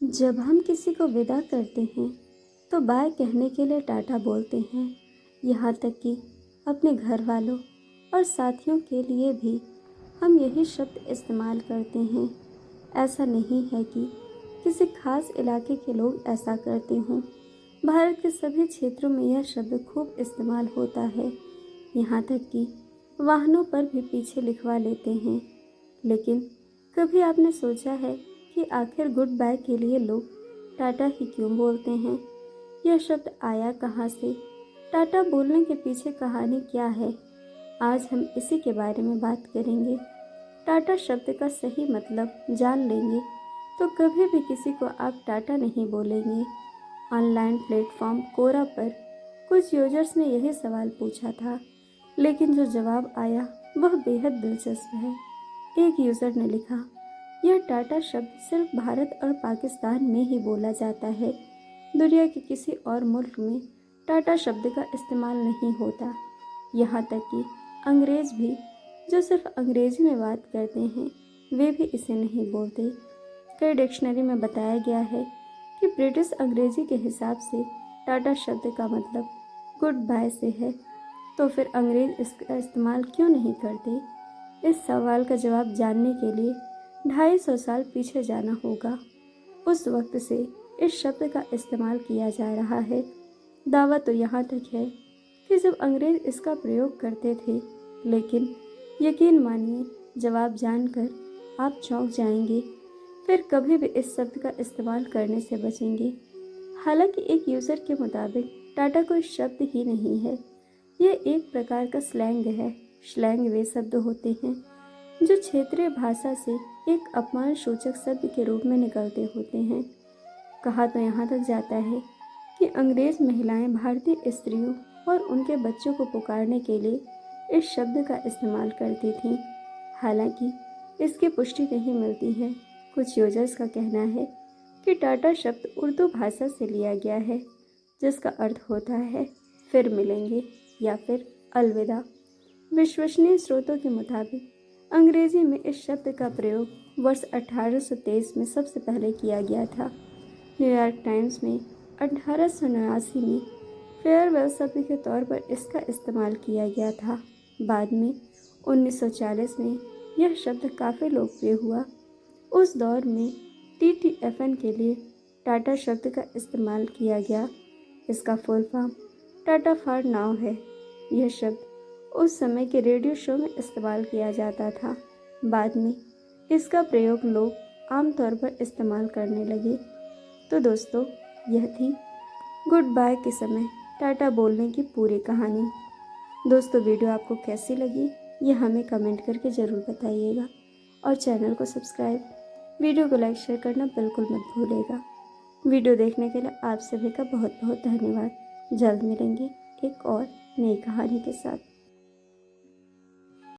जब हम किसी को विदा करते हैं तो बाय कहने के लिए टाटा बोलते हैं। यहाँ तक कि अपने घर वालों और साथियों के लिए भी हम यही शब्द इस्तेमाल करते हैं। ऐसा नहीं है कि किसी खास इलाके के लोग ऐसा करते हों। भारत के सभी क्षेत्रों में यह शब्द खूब इस्तेमाल होता है। यहाँ तक कि वाहनों पर भी पीछे लिखवा लेते हैं। लेकिन कभी आपने सोचा है कि आखिर गुड बाय के लिए लोग टाटा ही क्यों बोलते हैं? यह शब्द आया कहाँ से? टाटा बोलने के पीछे कहानी क्या है? आज हम इसी के बारे में बात करेंगे। टाटा शब्द का सही मतलब जान लेंगे तो कभी भी किसी को आप टाटा नहीं बोलेंगे। ऑनलाइन प्लेटफॉर्म कोरा पर कुछ यूजर्स ने यही सवाल पूछा था, लेकिन जो जवाब आया वह बेहद दिलचस्प है। एक यूज़र ने लिखा, यह टाटा शब्द सिर्फ भारत और पाकिस्तान में ही बोला जाता है। दुनिया के किसी और मुल्क में टाटा शब्द का इस्तेमाल नहीं होता। यहाँ तक कि अंग्रेज़ भी, जो सिर्फ अंग्रेज़ी में बात करते हैं, वे भी इसे नहीं बोलते। कई डिक्शनरी में बताया गया है कि ब्रिटिश अंग्रेज़ी के हिसाब से टाटा शब्द का मतलब गुड बाय से है, तो फिर अंग्रेज़ इसका इस्तेमाल क्यों नहीं करते? इस सवाल का जवाब जानने के लिए 250 साल पीछे जाना होगा। उस वक्त से इस शब्द का इस्तेमाल किया जा रहा है। दावा तो यहाँ तक है कि जब अंग्रेज़ इसका प्रयोग करते थे, लेकिन यकीन मानिए, जवाब जानकर आप चौंक जाएंगे। फिर कभी भी इस शब्द का इस्तेमाल करने से बचेंगे। हालांकि एक यूज़र के मुताबिक टाटा कोई शब्द ही नहीं है, यह एक प्रकार का स्लैंग है। स्लैंग वे शब्द होते हैं जो क्षेत्रीय भाषा से एक अपमान सूचक शब्द के रूप में निकलते होते हैं। कहा तो यहाँ तक जाता है कि अंग्रेज महिलाएं भारतीय स्त्रियों और उनके बच्चों को पुकारने के लिए इस शब्द का इस्तेमाल करती थीं। हालांकि इसकी पुष्टि नहीं मिलती है। कुछ यूजर्स का कहना है कि टाटा शब्द उर्दू भाषा से लिया गया है, जिसका अर्थ होता है फिर मिलेंगे या फिर अलविदा। विश्वसनीय स्रोतों के मुताबिक अंग्रेजी में इस शब्द का प्रयोग वर्ष 1823 में सबसे पहले किया गया था। न्यूयॉर्क टाइम्स में 1889 में फेयरवेल शब्द के तौर पर इसका इस्तेमाल किया गया था। बाद में 1940 में यह शब्द काफ़ी लोकप्रिय हुआ। उस दौर में TTFN के लिए टाटा शब्द का इस्तेमाल किया गया। इसका full form Tata for now है। यह शब्द उस समय के रेडियो शो में इस्तेमाल किया जाता था। बाद में इसका प्रयोग लोग आमतौर पर इस्तेमाल करने लगे। तो दोस्तों, यह थी गुड बाय के समय टाटा बोलने की पूरी कहानी। दोस्तों, वीडियो आपको कैसी लगी यह हमें कमेंट करके ज़रूर बताइएगा और चैनल को सब्सक्राइब, वीडियो को लाइक शेयर करना बिल्कुल मत भूलिएगा। वीडियो देखने के लिए आप सभी का बहुत बहुत धन्यवाद। जल्द मिलेंगे एक और नई कहानी के साथ।